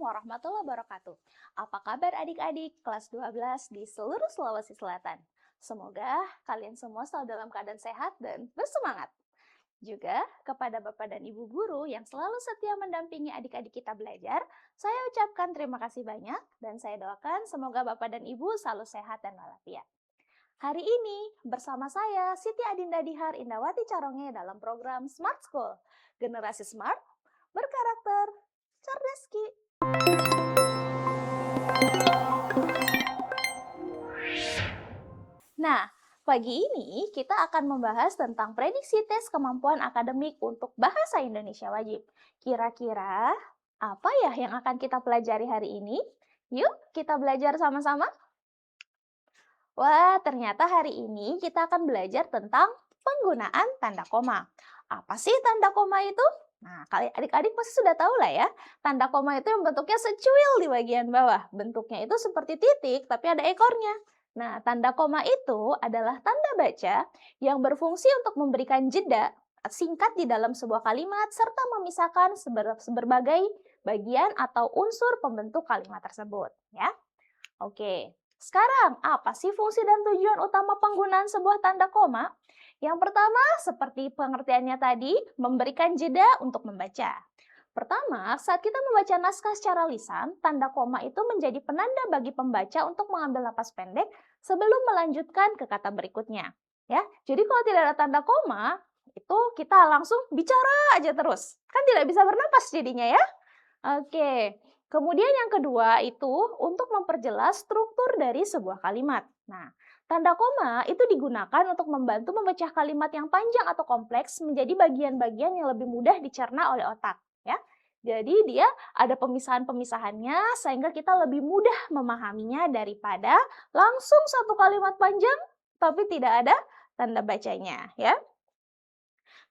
warahmatullahi wabarakatuh. Apa kabar adik-adik kelas 12 di seluruh Sulawesi Selatan? Semoga kalian semua selalu dalam keadaan sehat dan bersemangat. Juga kepada Bapak dan Ibu guru yang selalu setia mendampingi adik-adik kita belajar, saya ucapkan terima kasih banyak dan saya doakan semoga Bapak dan Ibu selalu sehat dan walafiat. Hari ini bersama saya Siti Adinda Dihar Indawati Caronge dalam program Smart School. Generasi Smart berkarakter cerdas Ki. Nah, pagi ini kita akan membahas tentang prediksi tes kemampuan akademik untuk bahasa Indonesia wajib. Kira-kira apa ya yang akan kita pelajari hari ini? Yuk kita belajar sama-sama. Wah, ternyata hari ini kita akan belajar tentang penggunaan tanda koma. Apa sih tanda koma itu? Nah, adik-adik pasti sudah tahu lah ya. Tanda koma itu yang bentuknya secuil di bagian bawah. Bentuknya itu seperti titik, tapi ada ekornya. Nah, tanda koma itu adalah tanda baca yang berfungsi untuk memberikan jeda singkat di dalam sebuah kalimat serta memisahkan berbagai bagian atau unsur pembentuk kalimat tersebut. Ya, oke. Sekarang, apa sih fungsi dan tujuan utama penggunaan sebuah tanda koma? Yang pertama, seperti pengertiannya tadi, memberikan jeda untuk membaca. Pertama, saat kita membaca naskah secara lisan, tanda koma itu menjadi penanda bagi pembaca untuk mengambil napas pendek sebelum melanjutkan ke kata berikutnya. Ya, jadi kalau tidak ada tanda koma, itu kita langsung bicara aja terus. Kan tidak bisa bernapas jadinya ya. Oke. Kemudian yang kedua itu untuk memperjelas struktur dari sebuah kalimat. Nah, tanda koma itu digunakan untuk membantu memecah kalimat yang panjang atau kompleks menjadi bagian-bagian yang lebih mudah dicerna oleh otak. Ya, jadi dia ada pemisahan-pemisahannya sehingga kita lebih mudah memahaminya daripada langsung satu kalimat panjang tapi tidak ada tanda bacanya. Ya.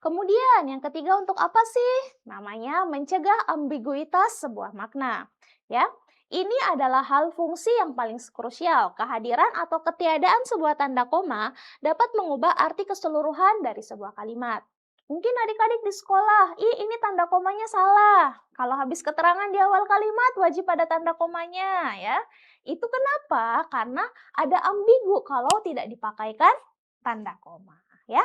Kemudian yang ketiga untuk apa sih? Namanya mencegah ambiguitas sebuah makna. Ya, ini adalah hal fungsi yang paling krusial. Kehadiran atau ketiadaan sebuah tanda koma dapat mengubah arti keseluruhan dari sebuah kalimat. Mungkin adik-adik di sekolah, ini tanda komanya salah. Kalau habis keterangan di awal kalimat wajib ada tanda komanya ya. Itu kenapa? Karena ada ambigu kalau tidak dipakaikan tanda koma ya.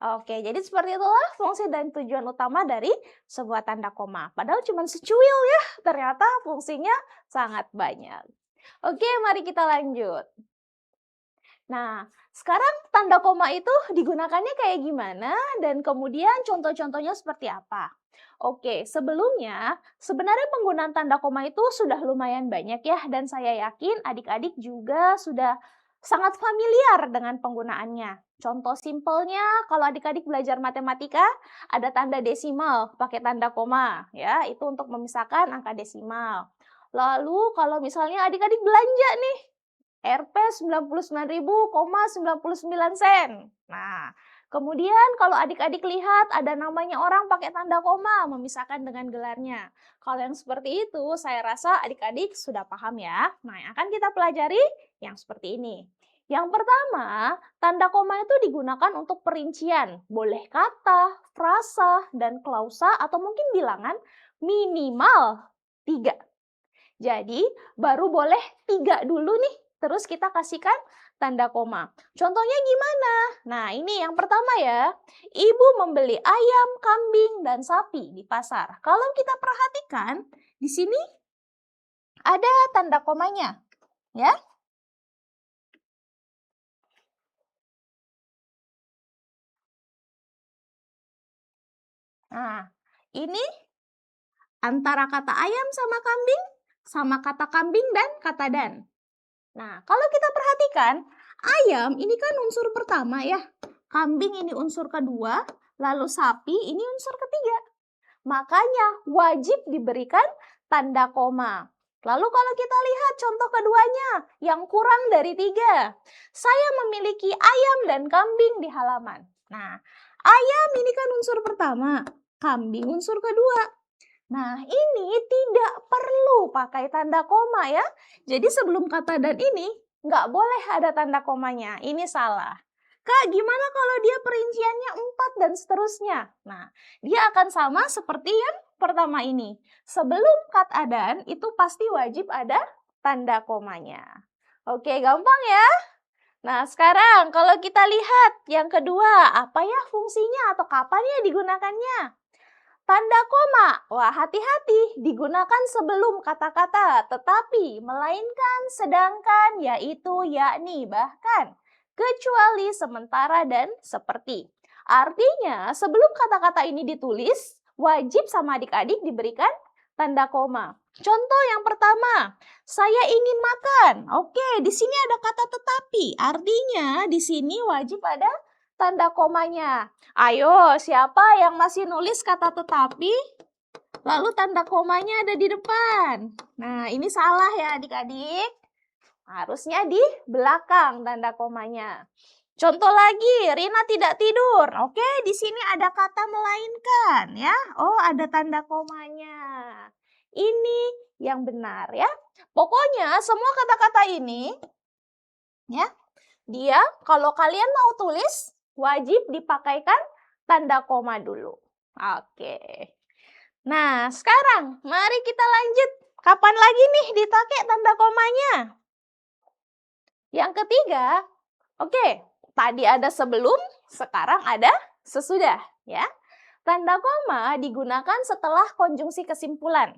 Oke, jadi seperti itulah fungsi dan tujuan utama dari sebuah tanda koma. Padahal cuma secuil ya, ternyata fungsinya sangat banyak. Oke, mari kita lanjut. Nah, sekarang tanda koma itu digunakannya kayak gimana dan kemudian contoh-contohnya seperti apa? Oke, sebelumnya sebenarnya penggunaan tanda koma itu sudah lumayan banyak ya dan saya yakin adik-adik juga sudah sangat familiar dengan penggunaannya. Contoh simpelnya kalau adik-adik belajar matematika ada tanda desimal pakai tanda koma ya, itu untuk memisahkan angka desimal. Lalu kalau misalnya adik-adik belanja nih Rp 99.000,99 sen. Nah, kemudian kalau adik-adik lihat ada namanya orang pakai tanda koma memisahkan dengan gelarnya. Kalau yang seperti itu saya rasa adik-adik sudah paham ya. Nah, yang akan kita pelajari yang seperti ini. Yang pertama, tanda koma itu digunakan untuk perincian. Boleh kata, frasa, dan klausa atau mungkin bilangan minimal 3. Jadi, baru boleh 3 dulu nih. Terus kita kasihkan tanda koma. Contohnya gimana? Nah, ini yang pertama ya. Ibu membeli ayam, kambing, dan sapi di pasar. Kalau kita perhatikan, di sini ada tanda komanya. Ya. Nah, ini antara kata ayam sama kata kambing dan kata dan. Nah, kalau kita perhatikan, ayam ini kan unsur pertama ya. Kambing ini unsur kedua, lalu sapi ini unsur ketiga. Makanya wajib diberikan tanda koma. Lalu kalau kita lihat contoh keduanya, yang kurang dari 3. Saya memiliki ayam dan kambing di halaman. Nah, ayam ini kan unsur pertama, kambing unsur kedua. Nah, ini tidak perlu pakai tanda koma ya. Jadi sebelum kata dan ini, nggak boleh ada tanda komanya. Ini salah. Kak, gimana kalau dia perinciannya 4 dan seterusnya? Nah, dia akan sama seperti yang pertama ini. Sebelum kata dan itu pasti wajib ada tanda komanya. Oke, gampang ya? Nah, sekarang kalau kita lihat yang kedua, apa ya fungsinya atau kapan ya digunakannya? Tanda koma, wah hati-hati, digunakan sebelum kata-kata, tetapi melainkan sedangkan, yaitu, yakni, bahkan, kecuali, sementara, dan seperti. Artinya, sebelum kata-kata ini ditulis, wajib sama adik-adik diberikan tanda koma. Contoh yang pertama, saya ingin makan. Oke, di sini ada kata tetapi, artinya di sini wajib ada tanda komanya. Ayo, siapa yang masih nulis kata tetapi, lalu tanda komanya ada di depan? Nah, ini salah ya adik-adik. Harusnya di belakang tanda komanya. Contoh lagi, Rina tidak tidur. Oke, di sini ada kata melainkan ya. Oh, ada tanda komanya. Ini yang benar ya. Pokoknya semua kata-kata ini ya, dia kalau kalian mau tulis wajib dipakaikan tanda koma dulu. Oke. Nah, sekarang mari kita lanjut. Kapan lagi nih dipakai tanda komanya? Yang ketiga, oke, tadi ada sebelum, sekarang ada sesudah ya. Tanda koma digunakan setelah konjungsi kesimpulan.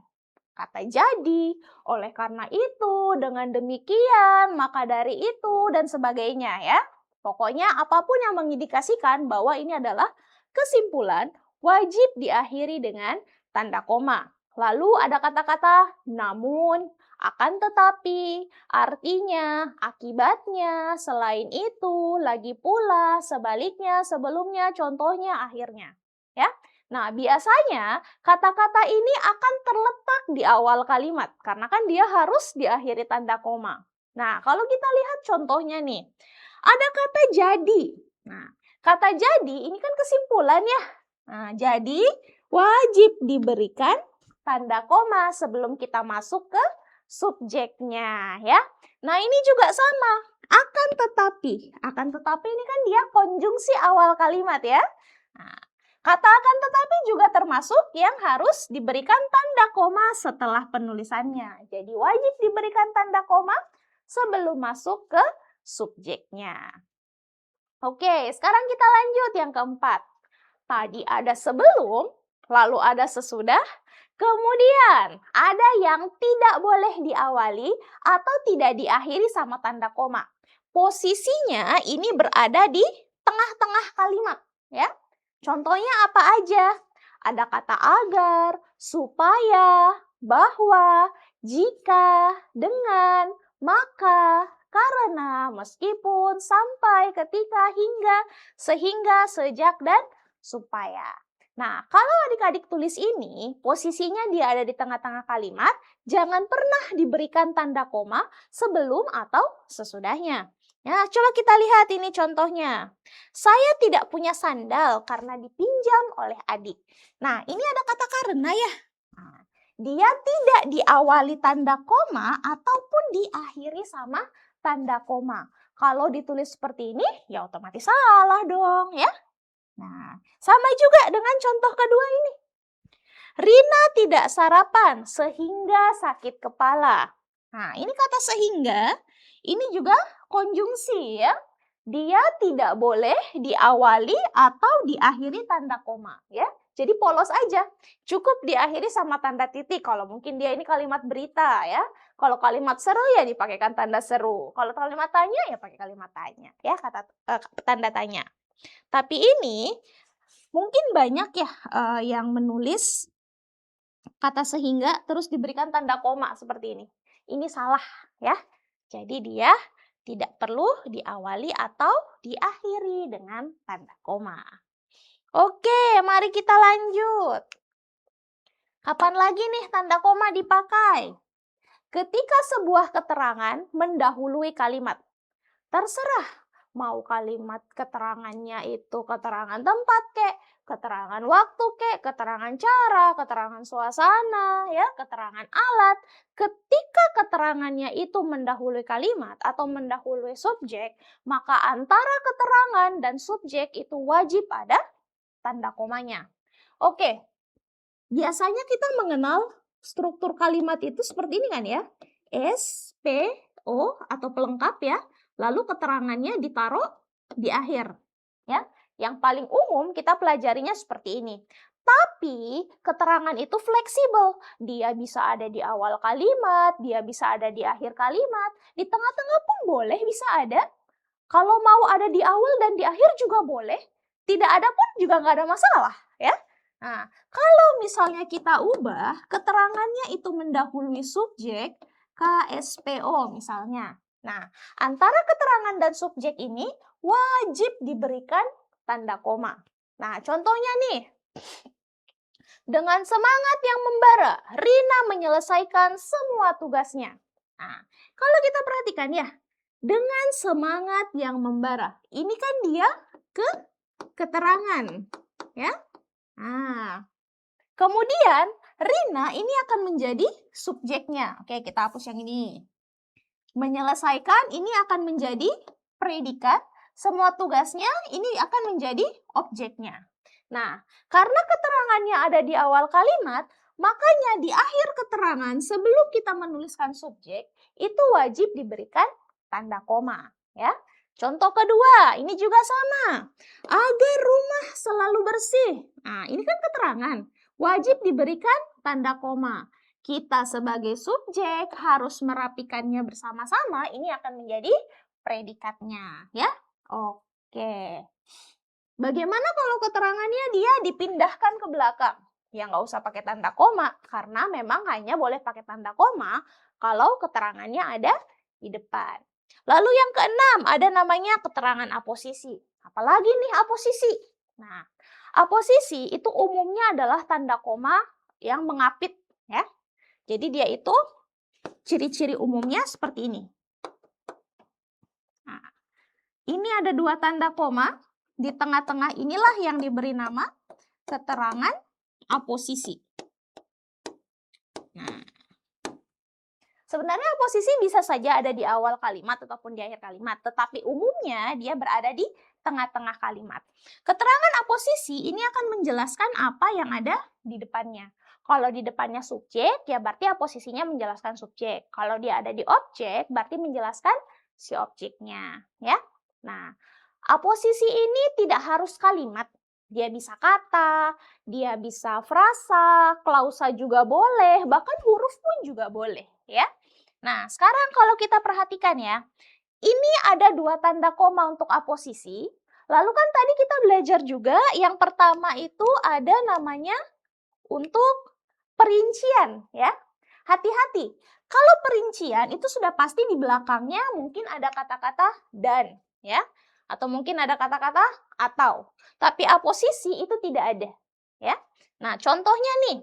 Kata jadi, oleh karena itu, dengan demikian, maka dari itu, dan sebagainya ya. Pokoknya apapun yang mengindikasikan bahwa ini adalah kesimpulan, wajib diakhiri dengan tanda koma. Lalu ada kata-kata namun, akan tetapi, artinya, akibatnya, selain itu, lagi pula, sebaliknya, sebelumnya, contohnya, akhirnya. Ya. Nah, biasanya kata-kata ini akan terletak di awal kalimat, karena kan dia harus diakhiri tanda koma. Nah, kalau kita lihat contohnya nih, ada kata jadi. Nah, kata jadi ini kan kesimpulan ya. Nah, jadi wajib diberikan tanda koma sebelum kita masuk ke subjeknya ya. Nah, ini juga sama, akan tetapi. Akan tetapi ini kan dia konjungsi awal kalimat ya. Nah, kata akan tetapi juga termasuk yang harus diberikan tanda koma setelah penulisannya. Jadi wajib diberikan tanda koma sebelum masuk ke subjeknya. Oke, sekarang kita lanjut yang keempat. Tadi ada sebelum, lalu ada sesudah, kemudian ada yang tidak boleh diawali atau tidak diakhiri sama tanda koma. Posisinya ini berada di tengah-tengah kalimat, ya. Contohnya apa aja? Ada kata agar, supaya, bahwa, jika, dengan, maka, karena, meskipun, sampai, ketika, hingga, sehingga, sejak, dan supaya. Nah, kalau adik-adik tulis ini, posisinya dia ada di tengah-tengah kalimat, jangan pernah diberikan tanda koma sebelum atau sesudahnya. Ya, coba kita lihat ini contohnya. Saya tidak punya sandal karena dipinjam oleh adik. Nah, ini ada kata karena ya. Nah, dia tidak diawali tanda koma ataupun diakhiri sama tanda koma. Kalau ditulis seperti ini, ya otomatis salah dong ya. Nah, sama juga dengan contoh kedua ini. Rina tidak sarapan sehingga sakit kepala. Nah, ini kata sehingga, ini juga konjungsi ya. Dia tidak boleh diawali atau diakhiri tanda koma ya. Jadi polos aja, cukup diakhiri sama tanda titik kalau mungkin dia ini kalimat berita ya. Kalau kalimat seru ya dipakaikan tanda seru. Kalau kalimat tanya ya pakai kalimat tanya ya, tanda tanya. Tapi ini mungkin banyak ya yang menulis kata sehingga terus diberikan tanda koma seperti ini. Ini salah ya. Jadi dia tidak perlu diawali atau diakhiri dengan tanda koma. Oke, mari kita lanjut. Kapan lagi nih tanda koma dipakai? Ketika sebuah keterangan mendahului kalimat. Terserah mau kalimat keterangannya itu keterangan tempat kek, keterangan waktu kek, keterangan cara, keterangan suasana, ya, keterangan alat. Ketika keterangannya itu mendahului kalimat atau mendahului subjek, maka antara keterangan dan subjek itu wajib ada tanda komanya. Oke, Biasanya kita mengenal struktur kalimat itu seperti ini kan ya. S, P, O atau pelengkap ya. Lalu keterangannya ditaruh di akhir. Ya, yang paling umum kita pelajarinya seperti ini. Tapi keterangan itu fleksibel. Dia bisa ada di awal kalimat, dia bisa ada di akhir kalimat, di tengah-tengah pun boleh bisa ada. Kalau mau ada di awal dan di akhir juga boleh. Tidak ada pun juga nggak ada masalah ya. Nah, kalau misalnya kita ubah keterangannya itu mendahului subjek KSPO misalnya. Nah, antara keterangan dan subjek ini wajib diberikan tanda koma. Nah, contohnya nih. Dengan semangat yang membara, Rina menyelesaikan semua tugasnya. Nah, kalau kita perhatikan ya, dengan semangat yang membara. Ini kan dia keterangan, ya. Nah, kemudian Rina ini akan menjadi subjeknya. Oke, kita hapus yang ini. Menyelesaikan ini akan menjadi predikat. Semua tugasnya ini akan menjadi objeknya. Nah, karena keterangannya ada di awal kalimat, makanya di akhir keterangan sebelum kita menuliskan subjek, itu wajib diberikan tanda koma. Ya. Contoh kedua, ini juga sama. Agar rumah selalu bersih. Nah, ini kan keterangan. Wajib diberikan tanda koma. Kita sebagai subjek harus merapikannya bersama-sama. Ini akan menjadi predikatnya. Ya, oke. Bagaimana kalau keterangannya dia dipindahkan ke belakang? Ya nggak usah pakai tanda koma, karena memang hanya boleh pakai tanda koma kalau keterangannya ada di depan. Lalu yang keenam, ada namanya keterangan aposisi. Apalagi nih aposisi? Nah, aposisi itu umumnya adalah tanda koma yang mengapit, ya. Jadi dia itu ciri-ciri umumnya seperti ini. Nah, ini ada dua tanda koma. Di tengah-tengah inilah yang diberi nama keterangan aposisi. Nah, sebenarnya aposisi bisa saja ada di awal kalimat ataupun di akhir kalimat, tetapi umumnya dia berada di tengah-tengah kalimat. Keterangan aposisi ini akan menjelaskan apa yang ada di depannya. Kalau di depannya subjek, ya berarti aposisinya menjelaskan subjek. Kalau dia ada di objek, berarti menjelaskan si objeknya, ya. Nah, aposisi ini tidak harus kalimat. Dia bisa kata, dia bisa frasa, klausa juga boleh, bahkan huruf pun juga boleh, ya. Nah, sekarang kalau kita perhatikan ya, ini ada dua tanda koma untuk aposisi. Lalu kan tadi kita belajar juga yang pertama itu ada namanya untuk perincian, ya. Hati-hati, kalau perincian itu sudah pasti di belakangnya mungkin ada kata-kata dan, ya. Atau mungkin ada kata-kata atau. Tapi aposisi itu tidak ada, ya. Nah, contohnya nih,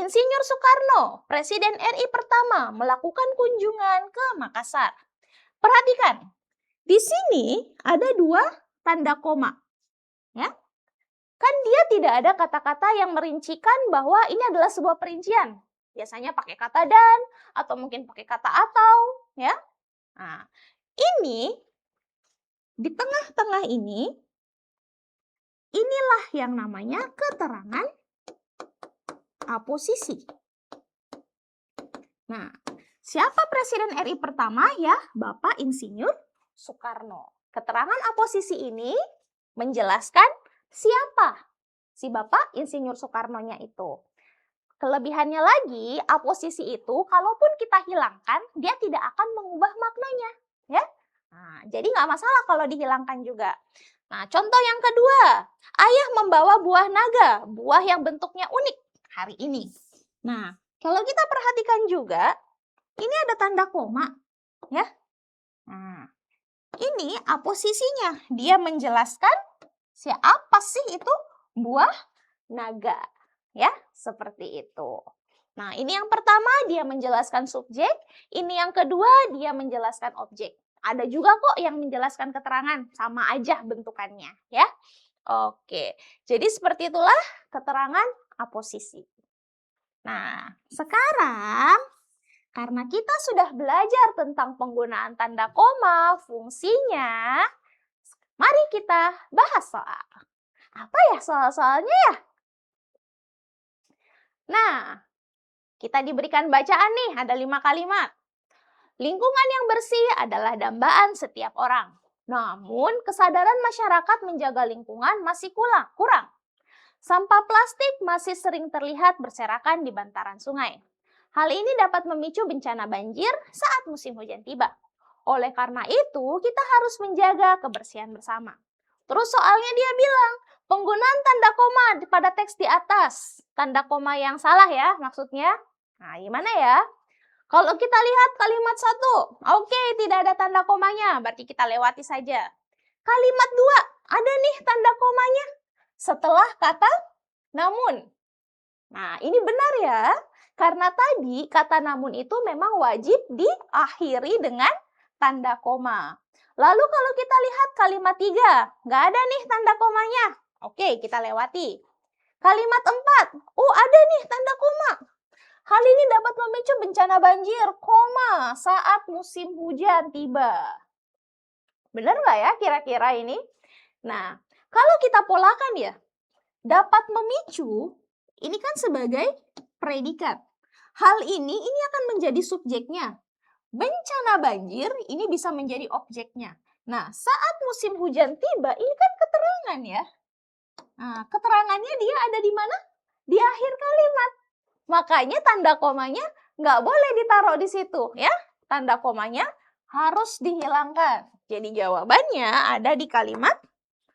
Insinyur Soekarno, Presiden RI pertama, melakukan kunjungan ke Makassar. Perhatikan, di sini ada dua tanda koma, ya. Kan dia tidak ada kata-kata yang merincikan bahwa ini adalah sebuah perincian. Biasanya pakai kata dan atau mungkin pakai kata atau, ya. Nah, ini di tengah-tengah ini inilah yang namanya keterangan aposisi. Nah, siapa Presiden RI pertama? Ya, Bapak Insinyur Soekarno. Keterangan aposisi ini menjelaskan siapa si Bapak Insinyur Soekarno-nya itu. Kelebihannya lagi, aposisi itu kalaupun kita hilangkan, dia tidak akan mengubah maknanya, ya. Nah, jadi nggak masalah kalau dihilangkan juga. Nah, contoh yang kedua, ayah membawa buah naga, buah yang bentuknya unik hari ini. Nah, kalau kita perhatikan juga, ini ada tanda koma, ya. Nah, ini aposisinya, dia menjelaskan siapa sih itu buah naga, ya, seperti itu. Nah, ini yang pertama dia menjelaskan subjek, ini yang kedua dia menjelaskan objek. Ada juga kok yang menjelaskan keterangan, sama aja bentukannya, ya. Oke, jadi seperti itulah keterangan aposisi. Nah, sekarang karena kita sudah belajar tentang penggunaan tanda koma, fungsinya, mari kita bahas soal. Apa ya soal-soalnya ya? Nah, kita diberikan bacaan nih, ada 5 kalimat. Lingkungan yang bersih adalah dambaan setiap orang. Namun, kesadaran masyarakat menjaga lingkungan masih kurang. Sampah plastik masih sering terlihat berserakan di bantaran sungai. Hal ini dapat memicu bencana banjir saat musim hujan tiba. Oleh karena itu, kita harus menjaga kebersihan bersama. Terus soalnya dia bilang, penggunaan tanda koma pada teks di atas. Tanda koma yang salah ya maksudnya. Nah, gimana ya? Kalau kita lihat kalimat 1, oke, tidak ada tanda komanya, berarti kita lewati saja. Kalimat 2, ada nih tanda komanya. Setelah kata namun. Nah, ini benar ya. Karena tadi kata namun itu memang wajib diakhiri dengan tanda koma. Lalu kalau kita lihat kalimat 3, nggak ada nih tanda komanya. Oke, kita lewati. Kalimat 4, oh ada nih tanda koma. Hal ini dapat memicu bencana banjir, saat musim hujan tiba. Benar nggak ya kira-kira ini? Nah, kalau kita polakan ya, dapat memicu, ini kan sebagai predikat. Hal ini akan menjadi subjeknya. Bencana banjir ini bisa menjadi objeknya. Nah, saat musim hujan tiba, ini kan keterangan ya. Nah, keterangannya dia ada di mana? Di akhir kalimat. Makanya tanda komanya nggak boleh ditaruh di situ ya. Tanda komanya harus dihilangkan. Jadi jawabannya ada di kalimat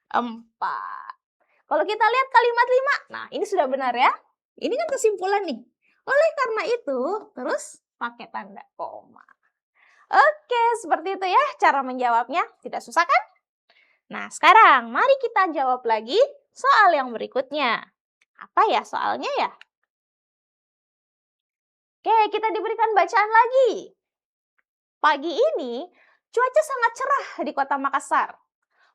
4. Kalau kita lihat kalimat 5, nah ini sudah benar ya. Ini kan kesimpulan nih. Oleh karena itu, terus pakai tanda koma. Oke, seperti itu ya cara menjawabnya. Tidak susah kan? Nah, sekarang mari kita jawab lagi soal yang berikutnya. Apa ya soalnya ya? Oke, kita diberikan bacaan lagi. Pagi ini, cuaca sangat cerah di kota Makassar.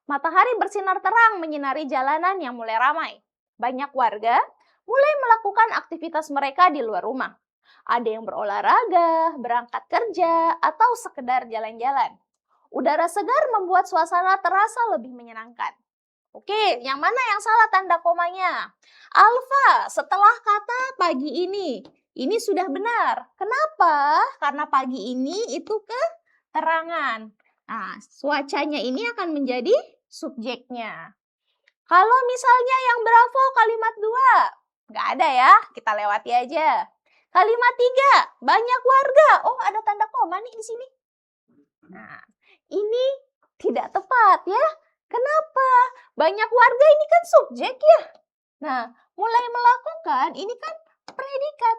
Matahari bersinar terang menyinari jalanan yang mulai ramai. Banyak warga mulai melakukan aktivitas mereka di luar rumah. Ada yang berolahraga, berangkat kerja, atau sekedar jalan-jalan. Udara segar membuat suasana terasa lebih menyenangkan. Oke, yang mana yang salah tanda komanya? Alfa, setelah kata pagi ini. Ini sudah benar. Kenapa? Karena pagi ini itu keterangan. Nah, cuacanya ini akan menjadi subjeknya. Kalau misalnya yang bravo kalimat 2, nggak ada ya, kita lewati aja. Kalimat 3, banyak warga. Oh, ada tanda koma nih di sini. Nah, ini tidak tepat ya. Kenapa? Banyak warga ini kan subjek ya. Nah, mulai melakukan ini kan predikat.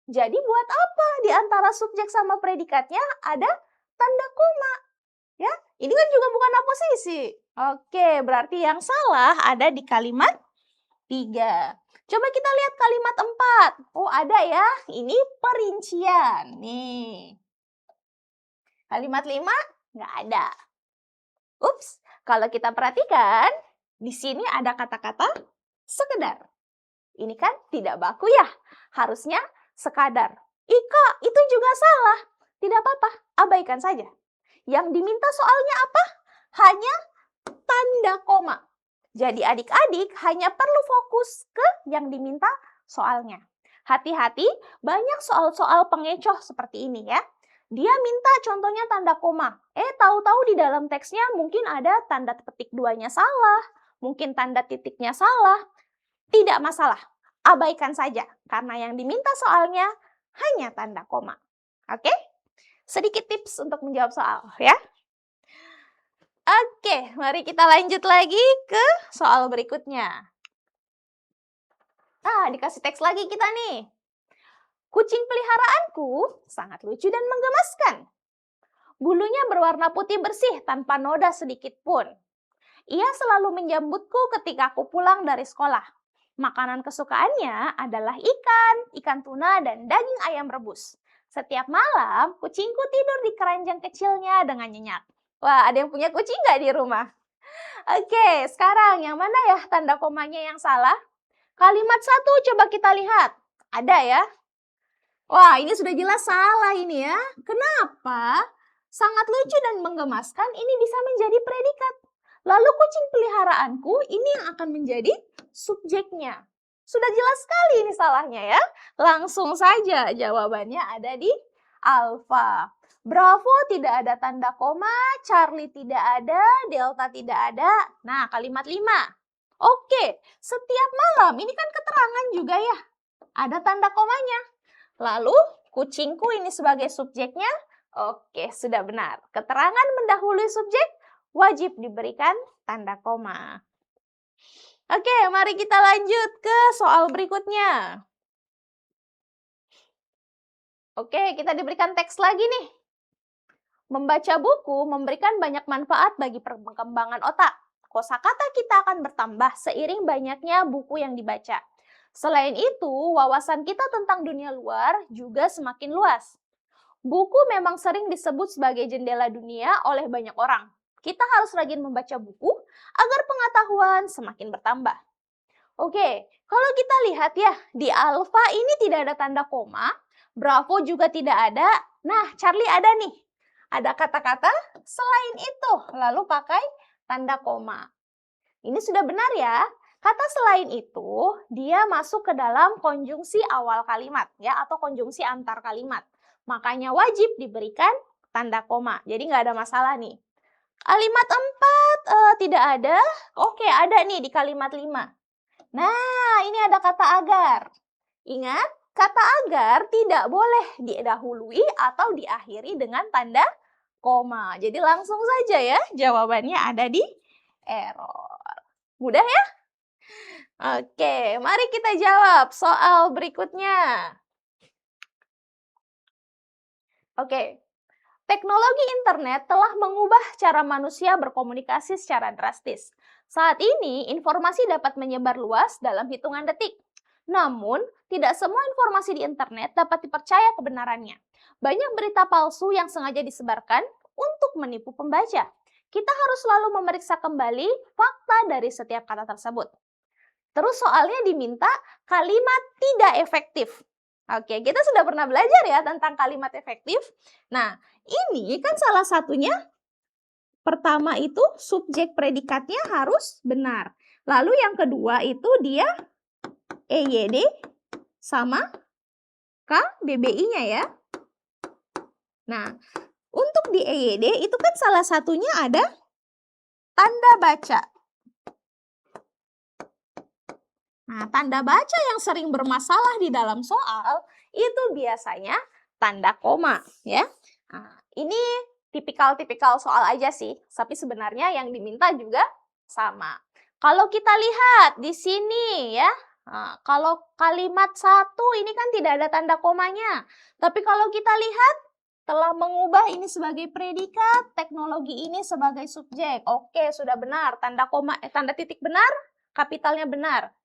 Jadi buat apa di antara subjek sama predikatnya ada tanda koma? Ya, ini kan juga bukan aposisi. Oke, berarti yang salah ada di kalimat 3. Coba kita lihat kalimat 4. Oh, ada ya. Ini perincian. Nih. Kalimat 5 nggak ada. Ups, kalau kita perhatikan, di sini ada kata-kata sekedar. Ini kan tidak baku ya. Harusnya sekadar. Ika, itu juga salah. Tidak apa-apa, abaikan saja. Yang diminta soalnya apa? Hanya tanda koma. Jadi adik-adik hanya perlu fokus ke yang diminta soalnya. Hati-hati, banyak soal-soal pengecoh seperti ini ya. Dia minta contohnya tanda koma. Tahu-tahu di dalam teksnya mungkin ada tanda petik 2-nya salah, mungkin tanda titiknya salah. Tidak masalah, abaikan saja. Karena yang diminta soalnya hanya tanda koma. Oke? Sedikit tips untuk menjawab soal ya. Oke, mari kita lanjut lagi ke soal berikutnya. Dikasih teks lagi kita nih. Kucing peliharaanku sangat lucu dan menggemaskan. Bulunya berwarna putih bersih tanpa noda sedikit pun. Ia selalu menyambutku ketika aku pulang dari sekolah. Makanan kesukaannya adalah ikan tuna, dan daging ayam rebus. Setiap malam, kucingku tidur di keranjang kecilnya dengan nyenyak. Wah, ada yang punya kucing nggak di rumah? Oke, sekarang yang mana ya tanda komanya yang salah? Kalimat 1 coba kita lihat. Ada ya? Wah, ini sudah jelas salah ini ya. Kenapa? Sangat lucu dan menggemaskan ini bisa menjadi predikat. Lalu kucing peliharaanku ini yang akan menjadi subjeknya. Sudah jelas sekali ini salahnya ya. Langsung saja jawabannya ada di alfa. Bravo tidak ada tanda koma, Charlie tidak ada, Delta tidak ada. Nah, kalimat 5. Oke, setiap malam ini kan keterangan juga ya. Ada tanda komanya. Lalu, kucingku ini sebagai subjeknya. Oke, sudah benar. Keterangan mendahului subjek wajib diberikan tanda koma. Oke, mari kita lanjut ke soal berikutnya. Oke, kita diberikan teks lagi nih. Membaca buku memberikan banyak manfaat bagi perkembangan otak. Kosakata kita akan bertambah seiring banyaknya buku yang dibaca. Selain itu, wawasan kita tentang dunia luar juga semakin luas. Buku memang sering disebut sebagai jendela dunia oleh banyak orang. Kita harus rajin membaca buku agar pengetahuan semakin bertambah. Oke, kalau kita lihat ya, di alfa ini tidak ada tanda koma, Bravo juga tidak ada. Nah, Charlie ada nih. Ada kata-kata selain itu, lalu pakai tanda koma. Ini sudah benar ya. Kata selain itu, dia masuk ke dalam konjungsi awal kalimat ya, atau konjungsi antar kalimat. Makanya wajib diberikan tanda koma. Jadi nggak ada masalah nih. Kalimat 4 tidak ada. Oke, ada nih di kalimat 5. Nah, ini ada kata agar. Ingat, kata agar tidak boleh didahului atau diakhiri dengan tanda koma. Jadi langsung saja ya, jawabannya ada di error. Mudah ya? Oke, mari kita jawab soal berikutnya. Oke, teknologi internet telah mengubah cara manusia berkomunikasi secara drastis. Saat ini, informasi dapat menyebar luas dalam hitungan detik. Namun, tidak semua informasi di internet dapat dipercaya kebenarannya. Banyak berita palsu yang sengaja disebarkan untuk menipu pembaca. Kita harus selalu memeriksa kembali fakta dari setiap kata tersebut. Terus soalnya diminta kalimat tidak efektif. Oke, kita sudah pernah belajar ya tentang kalimat efektif. Nah, ini kan salah satunya pertama itu subjek predikatnya harus benar. Lalu yang kedua itu dia EYD sama KBBI-nya ya. Nah, untuk di EYD itu kan salah satunya ada tanda baca. Nah, tanda baca yang sering bermasalah di dalam soal itu biasanya tanda koma ya. Nah, ini tipikal-tipikal soal aja sih, tapi sebenarnya yang diminta juga sama. Kalau kita lihat di sini ya, nah, kalau kalimat 1 ini kan tidak ada tanda komanya. Tapi kalau kita lihat telah mengubah ini sebagai predikat, teknologi ini sebagai subjek. Oke, sudah benar. Tanda koma, tanda titik benar, kapitalnya benar.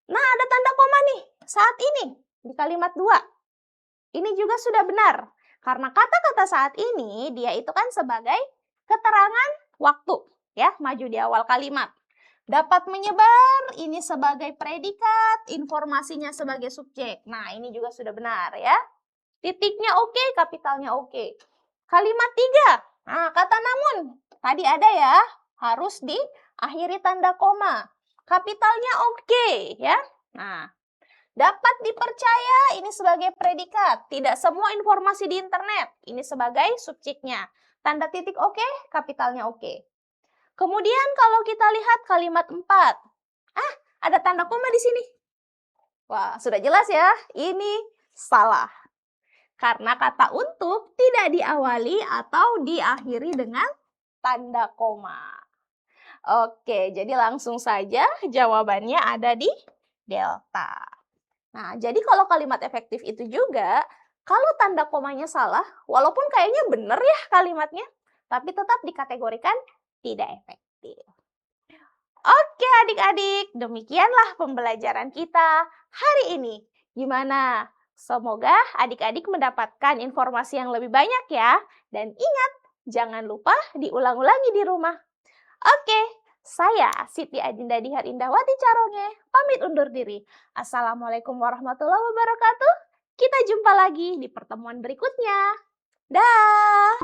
Nah, ada tanda koma nih saat ini di kalimat 2. Ini juga sudah benar. Karena kata-kata saat ini dia itu kan sebagai keterangan waktu ya, maju di awal kalimat. Dapat menyebar ini sebagai predikat, informasinya sebagai subjek. Nah, ini juga sudah benar ya. Titiknya oke, kapitalnya oke. Kalimat 3. Nah, kata namun tadi ada ya, harus diakhiri tanda koma. Kapitalnya oke ya. Nah, dapat dipercaya ini sebagai predikat. Tidak semua informasi di internet. Ini sebagai subjeknya. Tanda titik oke, kapitalnya oke. Kemudian kalau kita lihat kalimat 4. Ada tanda koma di sini. Wah, sudah jelas ya. Ini salah. Karena kata untuk tidak diawali atau diakhiri dengan tanda koma. Oke, jadi langsung saja jawabannya ada di delta. Nah, jadi kalau kalimat efektif itu juga, kalau tanda komanya salah, walaupun kayaknya benar ya kalimatnya, tapi tetap dikategorikan tidak efektif. Oke adik-adik, demikianlah pembelajaran kita hari ini. Gimana? Semoga adik-adik mendapatkan informasi yang lebih banyak ya. Dan ingat, jangan lupa diulang-ulangi di rumah. Oke, saya Siti Adinda Dihar Indahwati Caronge, pamit undur diri. Assalamualaikum warahmatullahi wabarakatuh. Kita jumpa lagi di pertemuan berikutnya. Dah.